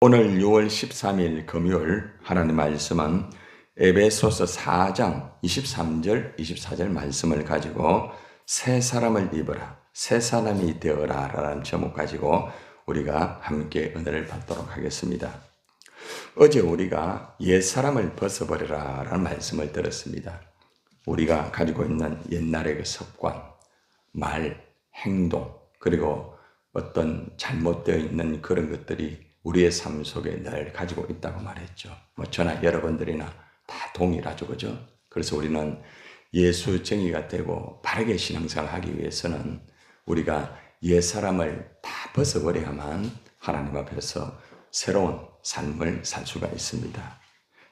오늘 6월 13일 금요일 하나님 말씀은 에베소서 4장 23절, 24절 말씀을 가지고 새 사람을 입어라, 새 사람이 되어라 라는 제목 가지고 우리가 함께 은혜를 받도록 하겠습니다. 어제 우리가 옛 사람을 벗어버려라 라는 말씀을 들었습니다. 우리가 가지고 있는 옛날의 그 습관, 말, 행동, 그리고 어떤 잘못되어 있는 그런 것들이 우리의 삶 속에 늘 가지고 있다고 말했죠. 저나 여러분들이나 다 동일하죠, 그죠? 그래서 우리는 예수 정의가 되고 바르게 신앙생활을 하기 위해서는 우리가 옛 사람을 다 벗어버려야만 하나님 앞에서 새로운 삶을 살 수가 있습니다.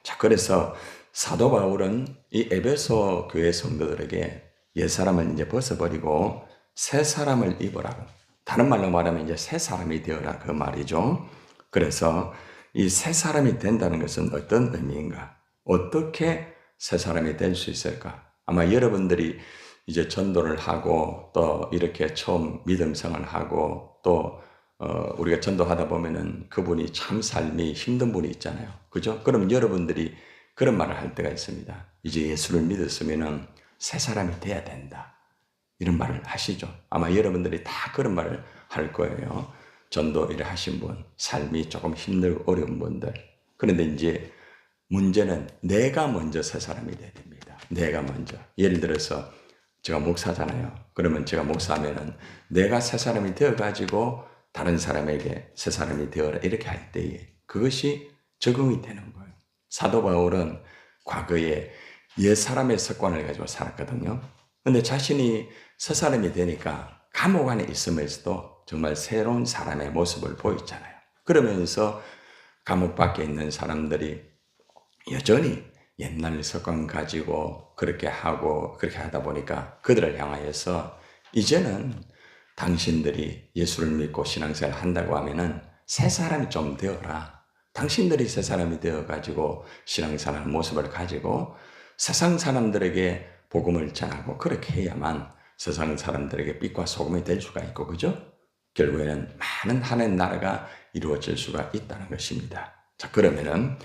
자, 그래서 사도 바울은 이 에베소 교회 성도들에게 옛 사람을 이제 벗어버리고 새 사람을 입으라고, 다른 말로 말하면 이제 새 사람이 되어라 그 말이죠. 그래서 이 새 사람이 된다는 것은 어떤 의미인가? 어떻게 새 사람이 될 수 있을까? 아마 여러분들이 이제 전도를 하고 또 이렇게 처음 믿음생활을 하고 또 우리가 전도하다 보면은 그분이 참 삶이 힘든 분이 있잖아요. 그죠? 그럼 여러분들이 그런 말을 할 때가 있습니다. 이제 예수를 믿었으면은 새 사람이 돼야 된다, 이런 말을 하시죠. 아마 여러분들이 다 그런 말을 할 거예요. 전도 일을 하신 분, 삶이 조금 힘들고 어려운 분들. 그런데 이제 문제는 내가 먼저 새 사람이 돼야 됩니다. 내가 먼저. 예를 들어서 제가 목사잖아요. 그러면 제가 목사하면은 내가 새 사람이 되어가지고 다른 사람에게 새 사람이 되어라 이렇게 할 때에 그것이 적응이 되는 거예요. 사도 바울은 과거에 옛 사람의 습관을 가지고 살았거든요. 근데 자신이 새 사람이 되니까 감옥 안에 있으면서도 정말 새로운 사람의 모습을 보였잖아요. 그러면서 감옥 밖에 있는 사람들이 여전히 옛날 습관 가지고 그렇게 하고 그렇게 하다 보니까 그들을 향하여서 이제는 당신들이 예수를 믿고 신앙생활을 한다고 하면은 새 사람이 좀 되어라. 당신들이 새 사람이 되어가지고 신앙생활 모습을 가지고 세상 사람들에게 복음을 전하고 그렇게 해야만 세상 사람들에게 빛과 소금이 될 수가 있고, 그죠? 결국에는 많은 하나님 나라가 이루어질 수가 있다는 것입니다. 자, 그러면은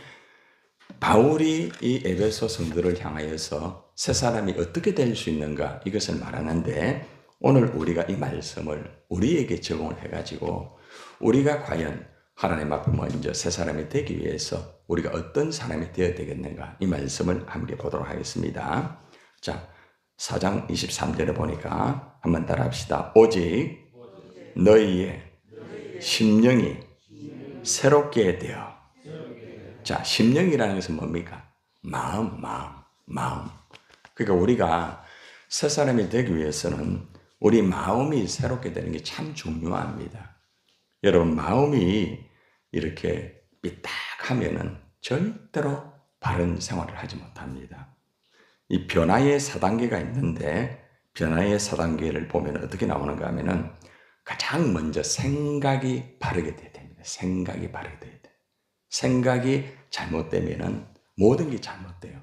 바울이 이 에베소 성도를 향하여서 새 사람이 어떻게 될 수 있는가 이것을 말하는데, 오늘 우리가 이 말씀을 우리에게 적용을 해가지고 우리가 과연 하나님 앞에 먼저 새 사람이 되기 위해서 우리가 어떤 사람이 되어야 되겠는가, 이 말씀을 함께 보도록 하겠습니다. 자, 4장 23절에 보니까 한번 따라 합시다. 오직 너희의 심령이 새롭게 되어. 자, 심령이라는 것은 뭡니까? 마음. 그러니까 우리가 새 사람이 되기 위해서는 우리 마음이 새롭게 되는 게 참 중요합니다. 여러분, 마음이 이렇게 삐딱하면은 절대로 바른 생활을 하지 못합니다. 이 변화의 4단계가 있는데, 변화의 4단계를 보면 어떻게 나오는가 하면은 가장 먼저 생각이 바르게 돼야 됩니다. 생각이 바르게 돼야 돼요. 생각이 잘못되면은 모든 게 잘못돼요.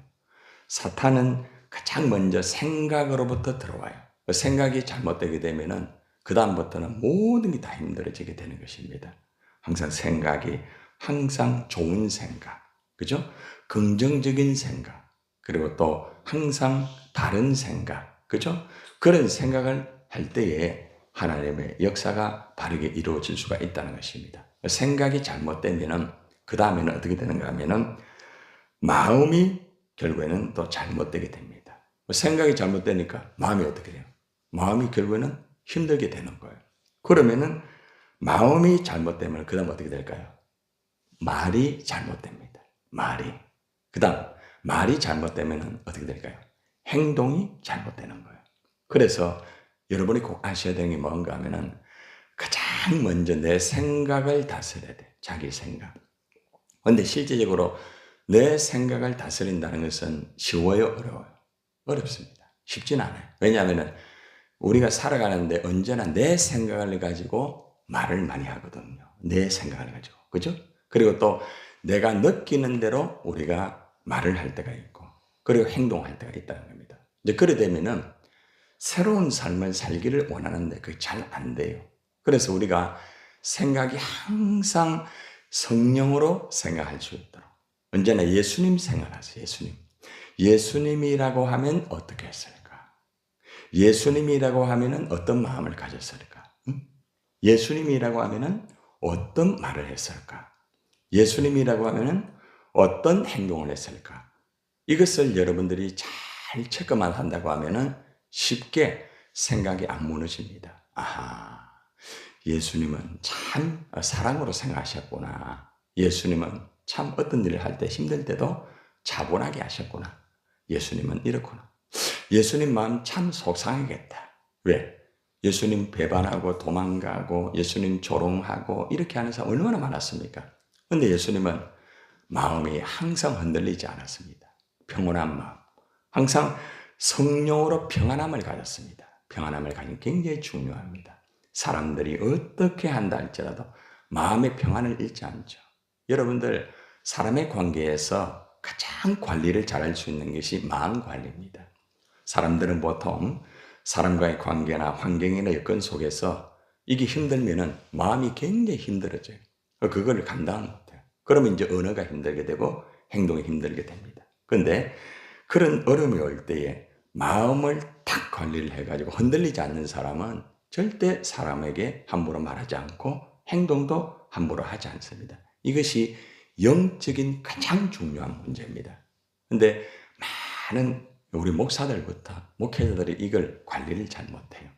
사탄은 가장 먼저 생각으로부터 들어와요. 생각이 잘못되게 되면은 그다음부터는 모든 게 다 힘들어지게 되는 것입니다. 항상 생각이 항상 좋은 생각, 그죠? 긍정적인 생각, 그리고 또 항상 바른 생각, 그죠? 그런 생각을 할 때에 하나님의 역사가 바르게 이루어질 수가 있다는 것입니다. 생각이 잘못되면은 그 다음에는 어떻게 되는가 하면은 마음이 결국에는 또 잘못되게 됩니다. 생각이 잘못되니까 마음이 어떻게 돼요? 마음이 결국에는 힘들게 되는 거예요. 그러면은 마음이 잘못되면 그 다음 어떻게 될까요? 말이 잘못됩니다. 말이. 그 다음 말이 잘못되면 어떻게 될까요? 행동이 잘못되는 거예요. 그래서 여러분이 꼭 아셔야 되는 게 뭔가 하면은 가장 먼저 내 생각을 다스려야 돼. 자기 생각. 그런데 실제적으로 내 생각을 다스린다는 것은 쉬워요, 어려워요? 어렵습니다. 쉽진 않아요. 왜냐하면 우리가 살아가는데 언제나 내 생각을 가지고 말을 많이 하거든요. 내 생각을 가지고. 그죠? 그리고 또 내가 느끼는 대로 우리가 말을 할 때가 있고, 그리고 행동할 때가 있다는 겁니다. 이제 그래 되면은 새로운 삶을 살기를 원하는데 그게 잘 안 돼요. 그래서 우리가 생각이 항상 성령으로 생각할 수 있도록 언제나 예수님 생각하세요. 예수님. 예수님이라고 하면 어떻게 했을까? 예수님이라고 하면은 어떤 마음을 가졌을까? 응? 예수님이라고 하면은 어떤 말을 했을까? 예수님이라고 하면은 어떤 행동을 했을까? 이것을 여러분들이 잘 체크만 한다고 하면은 쉽게 생각이 안 무너집니다. 아하, 예수님은 참 사랑으로 생각하셨구나. 예수님은 참 어떤 일을 할 때 힘들 때도 차분하게 하셨구나. 예수님은 이렇구나. 예수님 마음 참 속상하겠다. 왜? 예수님 배반하고 도망가고 예수님 조롱하고 이렇게 하는 사람 얼마나 많았습니까? 그런데 예수님은 마음이 항상 흔들리지 않았습니다. 평온한 마음. 항상 성령으로 평안함을 가졌습니다. 평안함을 가진 게 굉장히 중요합니다. 사람들이 어떻게 한다 할지라도 마음의 평안을 잃지 않죠. 여러분들 사람의 관계에서 가장 관리를 잘할 수 있는 것이 마음 관리입니다. 사람들은 보통 사람과의 관계나 환경이나 여건 속에서 이게 힘들면은 마음이 굉장히 힘들어져요. 그걸 감당 못해요. 그러면 이제 언어가 힘들게 되고 행동이 힘들게 됩니다. 그런데 그런 어려움이 올 때에 마음을 탁 관리를 해가지고 흔들리지 않는 사람은 절대 사람에게 함부로 말하지 않고 행동도 함부로 하지 않습니다. 이것이 영적인 가장 중요한 문제입니다. 그런데 많은 우리 목사들부터 목회자들이 이걸 관리를 잘 못해요.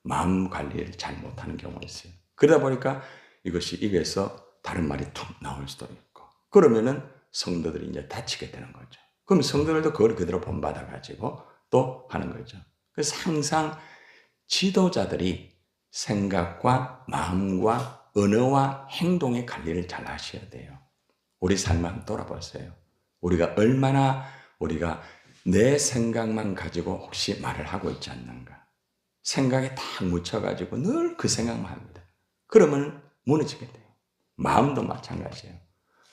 마음 관리를 잘 못하는 경우가 있어요. 그러다 보니까 이것이 입에서 다른 말이 툭 나올 수도 있고 그러면은 성도들이 이제 다치게 되는 거죠. 그럼 성도들도 그걸 그대로 본받아가지고 또 하는 거죠. 그래서 항상 지도자들이 생각과 마음과 언어와 행동의 관리를 잘 하셔야 돼요. 우리 삶을 한번 돌아보세요. 우리가 내 생각만 가지고 혹시 말을 하고 있지 않는가? 생각에 딱 묻혀가지고 늘 그 생각만 합니다. 그러면 무너지게 돼요. 마음도 마찬가지예요.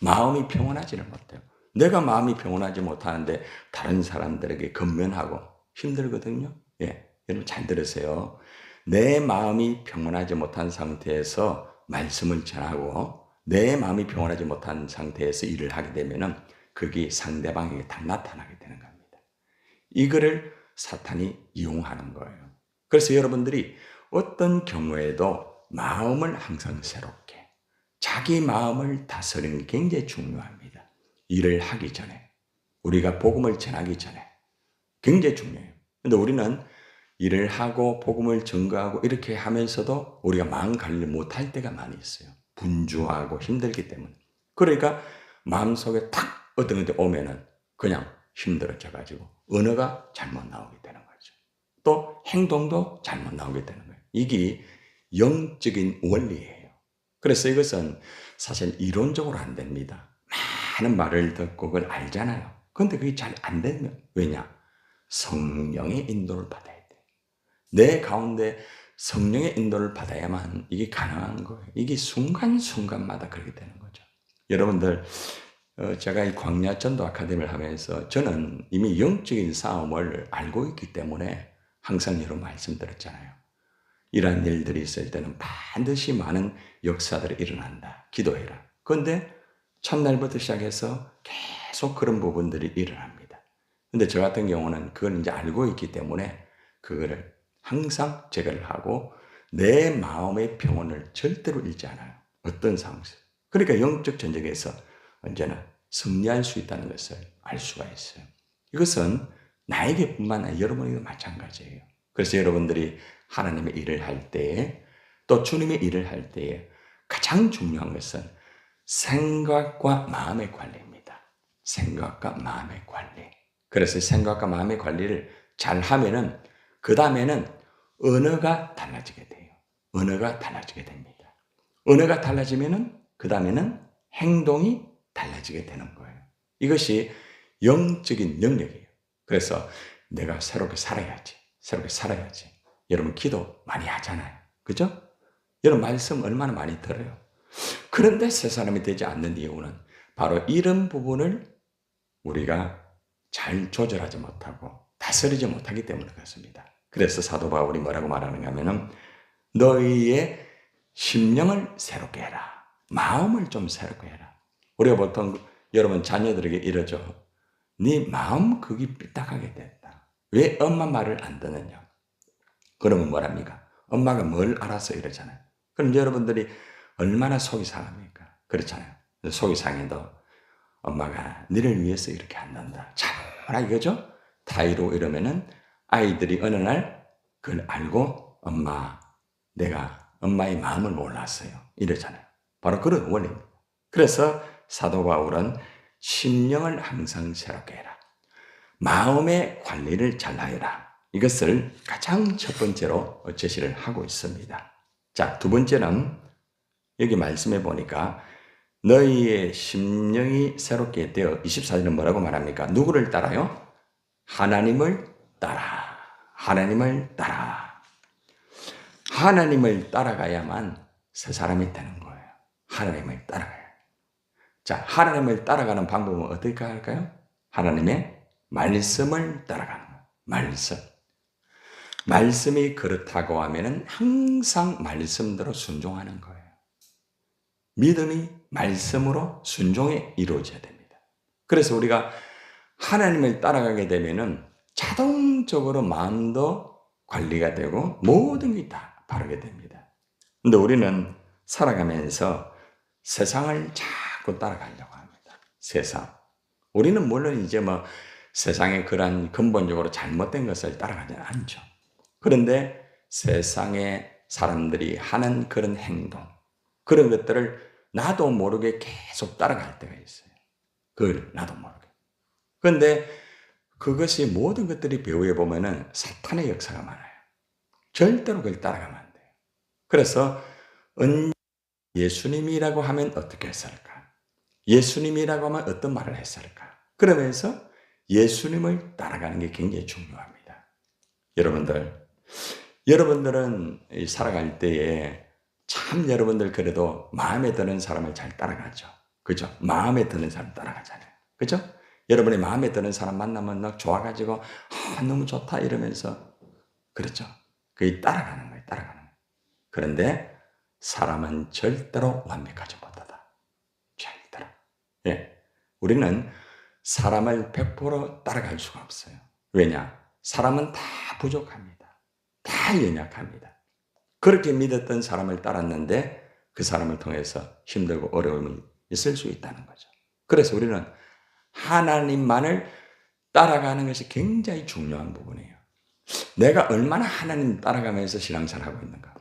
마음이 평온하지를 못해요. 내가 마음이 평온하지 못하는데 다른 사람들에게 건면하고 힘들거든요. 예, 여러분 잘 들으세요. 내 마음이 평온하지 못한 상태에서 말씀을 전하고 내 마음이 평온하지 못한 상태에서 일을 하게 되면은 그게 상대방에게 다 나타나게 되는 겁니다. 이거를 사탄이 이용하는 거예요. 그래서 여러분들이 어떤 경우에도 마음을 항상 새롭게 자기 마음을 다스리는 게 굉장히 중요합니다. 일을 하기 전에 우리가 복음을 전하기 전에 굉장히 중요해요. 그런데 우리는 일을 하고 복음을 전가하고 이렇게 하면서도 우리가 마음 관리를 못할 때가 많이 있어요. 분주하고 힘들기 때문에. 그러니까 마음속에 탁 어떤 게 오면은 그냥 힘들어져 가지고 언어가 잘못 나오게 되는 거죠. 또 행동도 잘못 나오게 되는 거예요. 이게 영적인 원리예요. 그래서 이것은 사실 이론적으로 안 됩니다. 많은 말을 듣고 그걸 알잖아요. 그런데 그게 잘 안 되면 왜냐? 성령의 인도를 받아야 돼. 내 가운데 성령의 인도를 받아야만 이게 가능한 거예요. 이게 순간순간마다 그렇게 되는 거죠. 여러분들 제가 이 광야 전도 아카데미를 하면서 저는 이미 영적인 싸움을 알고 있기 때문에 항상 여러분 말씀드렸잖아요. 이러한 일들이 있을 때는 반드시 많은 역사들이 일어난다. 기도해라. 그런데 첫날부터 시작해서 계속 그런 부분들이 일어납니다. 근데 저 같은 경우는 그걸 이제 알고 있기 때문에 그거를 항상 제거를 하고 내 마음의 평온을 절대로 잃지 않아요. 어떤 상황에서. 그러니까 영적 전쟁에서 언제나 승리할 수 있다는 것을 알 수가 있어요. 이것은 나에게뿐만 아니라 여러분에게도 마찬가지예요. 그래서 여러분들이 하나님의 일을 할 때에 또 주님의 일을 할 때에 가장 중요한 것은 생각과 마음의 관리입니다. 생각과 마음의 관리. 그래서 생각과 마음의 관리를 잘 하면은 그 다음에는 언어가 달라지게 돼요. 언어가 달라지게 됩니다. 언어가 달라지면은 그 다음에는 행동이 달라지게 되는 거예요. 이것이 영적인 능력이에요. 그래서 내가 새롭게 살아야지. 새롭게 살아야지. 여러분 기도 많이 하잖아요. 그죠? 여러분 말씀 얼마나 많이 들어요. 그런데 새 사람이 되지 않는 이유는 바로 이런 부분을 우리가 잘 조절하지 못하고 다스리지 못하기 때문에 그렇습니다. 그래서 사도 바울이 뭐라고 말하는가 하면은 너희의 심령을 새롭게 해라. 마음을 좀 새롭게 해라. 우리가 보통 여러분 자녀들에게 이러죠. 네 마음 그게 삐딱하게 됐다. 왜 엄마 말을 안 듣느냐. 그러면 뭐랍니까? 엄마가 뭘 알아서 이러잖아요. 그럼 여러분들이 얼마나 속이 상합니까? 그렇잖아요. 속이 상해도 엄마가 너를 위해서 이렇게 한단다. 참아라 이거죠? 타이로 이러면은 아이들이 어느 날 그걸 알고 엄마, 내가 엄마의 마음을 몰랐어요. 이러잖아요. 바로 그런 원리입니다. 그래서 사도 바울은 심령을 항상 새롭게 해라. 마음의 관리를 잘하여라. 이것을 가장 첫 번째로 제시를 하고 있습니다. 자, 두 번째는 여기 말씀해 보니까 너희의 심령이 새롭게 되어 24절은 뭐라고 말합니까? 누구를 따라요? 하나님을 따라. 하나님을 따라. 하나님을 따라가야만 새 사람이 되는 거예요. 하나님을 따라가야. 자, 하나님을 따라가는 방법은 어떻게 할까요? 하나님의 말씀을 따라가는 거예요. 말씀. 말씀이 그렇다고 하면은 항상 말씀대로 순종하는 거예요. 믿음이 말씀으로 순종에 이루어져야 됩니다. 그래서 우리가 하나님을 따라가게 되면은 자동적으로 마음도 관리가 되고 모든 게 다 바르게 됩니다. 근데 우리는 살아가면서 세상을 자꾸 따라가려고 합니다. 세상. 우리는 물론 이제 뭐 세상의 그런 근본적으로 잘못된 것을 따라가지 않죠. 그런데 세상의 사람들이 하는 그런 행동, 그런 것들을 나도 모르게 계속 따라갈 때가 있어요. 그걸 나도 모르게. 그런데 그것이 모든 것들이 배우에 보면은 사탄의 역사가 많아요. 절대로 그걸 따라가면 안 돼요. 그래서 예수님이라고 하면 어떻게 했을까? 예수님이라고 하면 어떤 말을 했을까? 그러면서 예수님을 따라가는 게 굉장히 중요합니다. 여러분들은 살아갈 때에 참 여러분들 그래도 마음에 드는 사람을 잘 따라가죠. 그죠? 마음에 드는 사람 따라가잖아요. 그죠? 여러분이 마음에 드는 사람 만나면 막 좋아가지고 너무 좋다 이러면서 그렇죠? 그게 따라가는 거예요. 따라가는 거예요. 그런데 사람은 절대로 완벽하지 못하다. 절대로. 예. 우리는 사람을 100% 따라갈 수가 없어요. 왜냐? 사람은 다 부족합니다. 다 연약합니다. 그렇게 믿었던 사람을 따랐는데 그 사람을 통해서 힘들고 어려움이 있을 수 있다는 거죠. 그래서 우리는 하나님만을 따라가는 것이 굉장히 중요한 부분이에요. 내가 얼마나 하나님 따라가면서 신앙생활을 하고 있는가?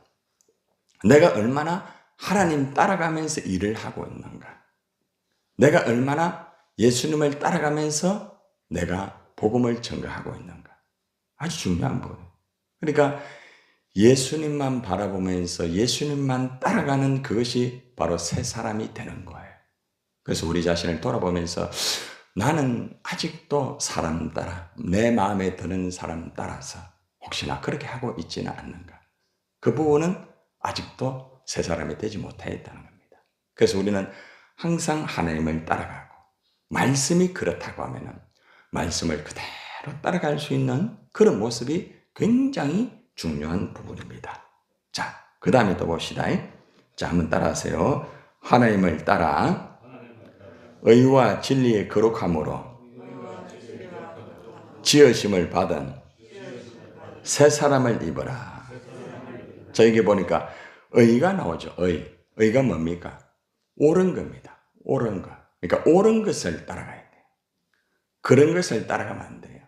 내가 얼마나 하나님 따라가면서 일을 하고 있는가? 내가 얼마나 예수님을 따라가면서 내가 복음을 전가하고 있는가? 아주 중요한 부분이에요. 그러니까 예수님만 바라보면서 예수님만 따라가는 그것이 바로 새 사람이 되는 거예요. 그래서 우리 자신을 돌아보면서 나는 아직도 사람 따라, 내 마음에 드는 사람 따라서 혹시나 그렇게 하고 있지는 않는가? 그 부분은 아직도 새 사람이 되지 못해 있다는 겁니다. 그래서 우리는 항상 하나님을 따라가고 말씀이 그렇다고 하면은 말씀을 그대로 따라갈 수 있는 그런 모습이 굉장히 중요한 부분입니다. 자, 그 다음에 또 봅시다. 자, 한번 따라하세요. 하나님을 따라 의와 진리의 거룩함으로 지으심을 받은 새 사람을 입어라. 자, 여기 보니까 의가 나오죠. 의가 뭡니까? 옳은 겁니다. 옳은 것. 그러니까 옳은 것을 따라가야 돼요. 그런 것을 따라가면 안 돼요.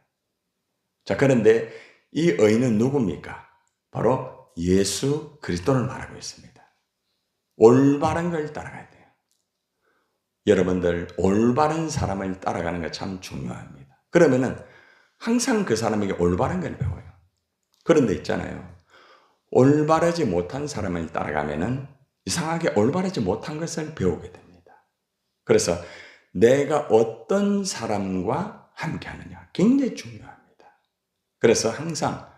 자, 그런데 이 의는 누굽니까? 바로 예수 그리스도를 말하고 있습니다. 올바른 걸 따라가야 돼요. 여러분들 올바른 사람을 따라가는 거 참 중요합니다. 그러면은 항상 그 사람에게 올바른 걸 배워요. 그런데 있잖아요. 올바르지 못한 사람을 따라가면은 이상하게 올바르지 못한 것을 배우게 됩니다. 그래서 내가 어떤 사람과 함께 하느냐 굉장히 중요합니다. 그래서 항상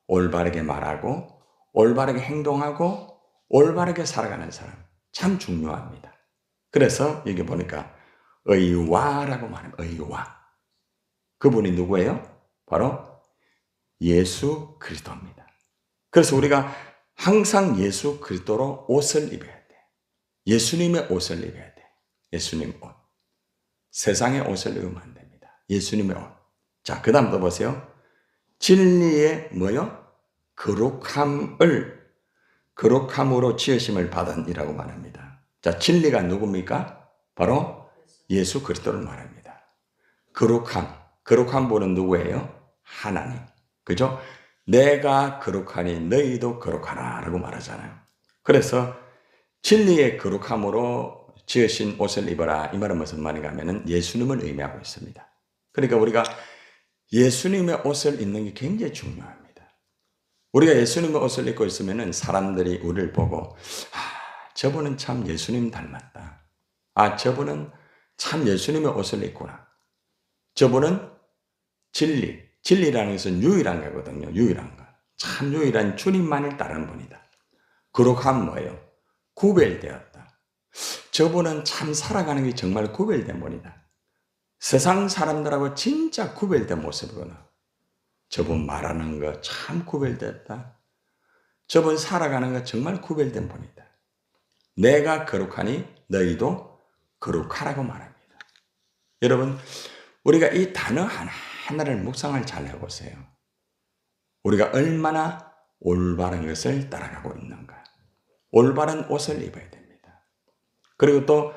올바르게 말하고 올바르게 행동하고 올바르게 살아가는 사람 참 중요합니다. 그래서 여기 보니까 의와라고 말합니다. 의와. 그분이 누구예요? 바로 예수 그리스도입니다. 그래서 우리가 항상 예수 그리스도로 옷을 입어야 돼. 예수님의 옷을 입어야 돼. 예수님 옷. 세상의 옷을 입으면 안 됩니다. 예수님의 옷. 자, 그 다음 또 보세요. 진리의 뭐요? 거룩함으로 지으심을 받은 이라고 말합니다. 자, 진리가 누굽니까? 바로 예수 그리스도를 말합니다. 거룩한 분은 누구예요? 하나님. 그죠? 내가 거룩하니 너희도 거룩하라 라고 말하잖아요. 그래서 진리의 거룩함으로 지으신 옷을 입어라. 이 말은 무슨 말인가 하면 예수님을 의미하고 있습니다. 그러니까 우리가 예수님의 옷을 입는 게 굉장히 중요합니다. 우리가 예수님의 옷을 입고 있으면 사람들이 우리를 보고 저분은 참 예수님 닮았다. 저분은 참 예수님의 옷을 입구나. 저분은 진리라는 것은 유일한 거거든요. 유일한 거. 참 유일한 주님만을 따르는 분이다. 거룩함 뭐예요? 구별되었다. 저분은 참 살아가는 게 정말 구별된 분이다. 세상 사람들하고 진짜 구별된 모습이구나. 저분 말하는 거 참 구별됐다. 저분 살아가는 거 정말 구별된 분이다. 내가 거룩하니 너희도 거룩하라고 말합니다. 여러분, 우리가 이 단어 하나를 묵상을 잘 해보세요. 우리가 얼마나 올바른 것을 따라가고 있는가. 올바른 옷을 입어야 됩니다. 그리고 또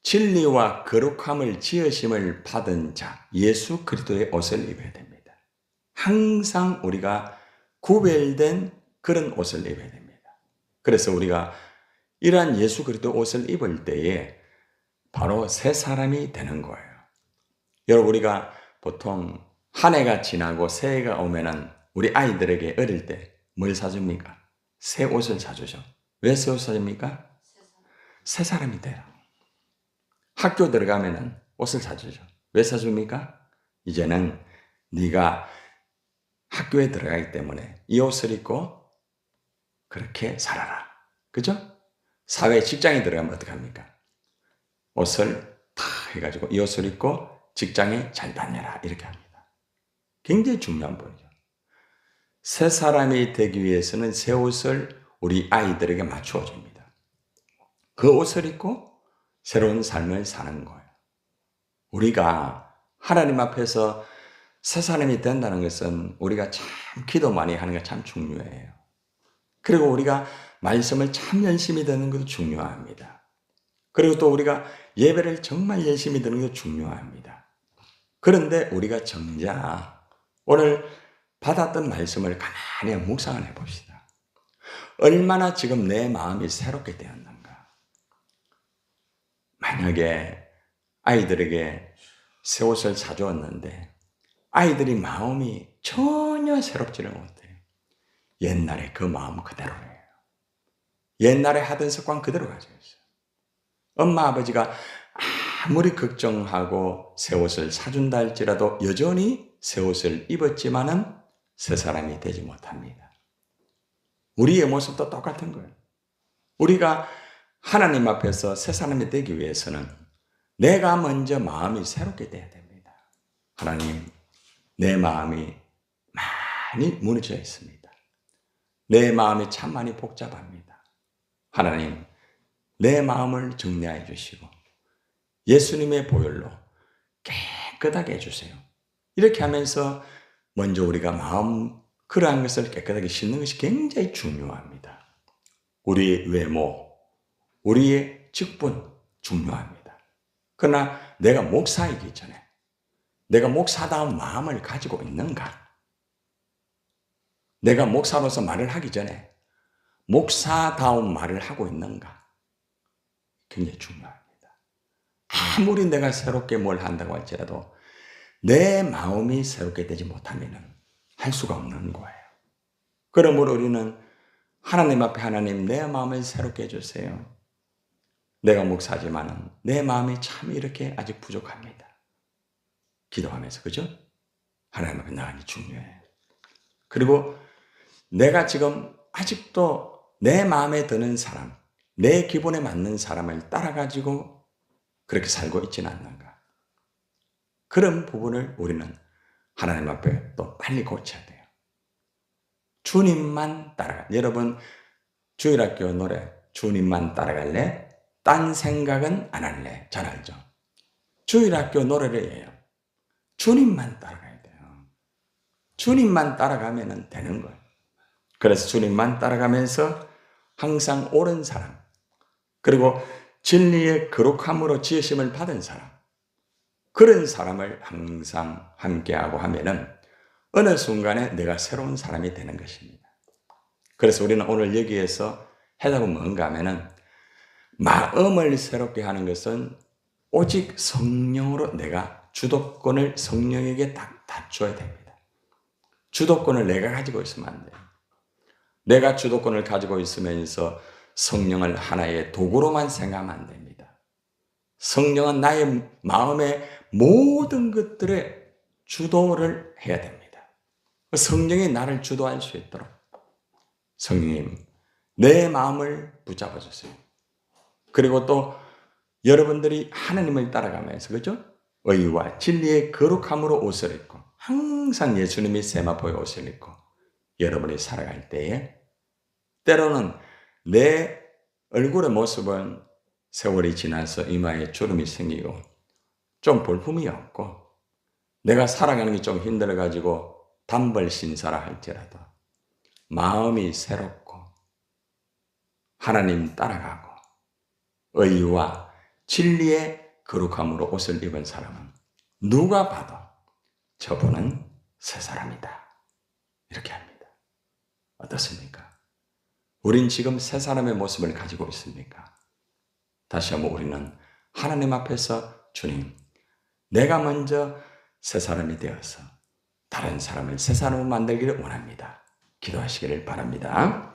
진리와 거룩함을 지으심을 받은 자, 예수 그리스도의 옷을 입어야 됩니다. 항상 우리가 구별된 그런 옷을 입어야 됩니다. 그래서 우리가 이러한 예수 그리스도 옷을 입을 때에 바로 새 사람이 되는 거예요. 여러분, 우리가 보통 한 해가 지나고 새해가 오면은 우리 아이들에게 어릴 때 뭘 사줍니까? 새 옷을 사주죠. 왜 새 옷 사줍니까? 새 사람이 돼요. 학교 들어가면은 옷을 사주죠. 왜 사줍니까? 이제는 네가 학교에 들어가기 때문에 이 옷을 입고 그렇게 살아라. 그죠? 사회 직장에 들어가면 어떡합니까? 옷을 다 해가지고 이 옷을 입고 직장에 잘 다녀라. 이렇게 합니다. 굉장히 중요한 분이죠. 새 사람이 되기 위해서는 새 옷을 우리 아이들에게 맞추어 줍니다. 그 옷을 입고 새로운 삶을 사는 거예요. 우리가 하나님 앞에서 새 사람이 된다는 것은 우리가 참 기도 많이 하는 게 참 중요해요. 그리고 우리가 말씀을 참 열심히 듣는 것도 중요합니다. 그리고 또 우리가 예배를 정말 열심히 듣는 것도 중요합니다. 그런데 우리가 정작 오늘 받았던 말씀을 가만히 묵상을 해봅시다. 얼마나 지금 내 마음이 새롭게 되었는가. 만약에 아이들에게 새 옷을 사주었는데 아이들이 마음이 전혀 새롭지를 못해요. 옛날에 그 마음 그대로예요. 옛날에 하던 습관 그대로 가지고 있어요. 엄마 아버지가 아무리 걱정하고 새 옷을 사준다 할지라도 여전히 새 옷을 입었지만은 새 사람이 되지 못합니다. 우리의 모습도 똑같은 거예요. 우리가 하나님 앞에서 새 사람이 되기 위해서는 내가 먼저 마음이 새롭게 돼야 됩니다. 하나님, 내 마음이 많이 무너져 있습니다. 내 마음이 참 많이 복잡합니다. 하나님, 내 마음을 정리해 주시고 예수님의 보혈로 깨끗하게 해주세요. 이렇게 하면서 먼저 우리가 마음 그러한 것을 깨끗하게 씻는 것이 굉장히 중요합니다. 우리의 외모, 우리의 직분 중요합니다. 그러나 내가 목사이기 전에 내가 목사다운 마음을 가지고 있는가? 내가 목사로서 말을 하기 전에 목사다운 말을 하고 있는가? 굉장히 중요합니다. 아무리 내가 새롭게 뭘 한다고 할지라도 내 마음이 새롭게 되지 못하면 할 수가 없는 거예요. 그러므로 우리는 하나님 앞에 하나님 내 마음을 새롭게 해주세요. 내가 목사지만은 내 마음이 참 이렇게 아직 부족합니다. 기도하면서, 그죠? 하나님 앞에 나가니 중요해요. 그리고 내가 지금 아직도 내 마음에 드는 사람, 내 기분에 맞는 사람을 따라가지고 그렇게 살고 있지는 않는가. 그런 부분을 우리는 하나님 앞에 또 빨리 고쳐야 돼요. 주님만 따라가. 여러분, 주일학교 노래, 주님만 따라갈래? 딴 생각은 안 할래. 잘 알죠? 주일학교 노래를 해요. 주님만 따라가야 돼요. 주님만 따라가면 되는 거예요. 그래서 주님만 따라가면서 항상 옳은 사람, 그리고 진리의 거룩함으로 지으심을 받은 사람, 그런 사람을 항상 함께하고 하면은 어느 순간에 내가 새로운 사람이 되는 것입니다. 그래서 우리는 오늘 여기에서 해답은 뭔가 하면은 마음을 새롭게 하는 것은 오직 성령으로 내가 주도권을 성령에게 딱 줘야 됩니다. 주도권을 내가 가지고 있으면 안 돼요. 내가 주도권을 가지고 있으면서 성령을 하나의 도구로만 생각하면 안 됩니다. 성령은 나의 마음의 모든 것들에 주도를 해야 됩니다. 성령이 나를 주도할 수 있도록 성령님, 내 마음을 붙잡아 주세요. 그리고 또 여러분들이 하나님을 따라가면서, 그죠? 의와 진리의 거룩함으로 옷을 입고 항상 예수님이 세마포의 옷을 입고 여러분이 살아갈 때에 때로는 내 얼굴의 모습은 세월이 지나서 이마에 주름이 생기고 좀 볼품이 없고 내가 살아가는 게 좀 힘들어가지고 단벌신사라 할지라도 마음이 새롭고 하나님 따라가고 의와 진리의 거룩함으로 옷을 입은 사람은 누가 봐도 저분은 새 사람이다. 이렇게 합니다. 어떻습니까? 우린 지금 새 사람의 모습을 가지고 있습니까? 다시 한번 우리는 하나님 앞에서 주님, 내가 먼저 새 사람이 되어서 다른 사람을 새 사람을 만들기를 원합니다. 기도하시기를 바랍니다.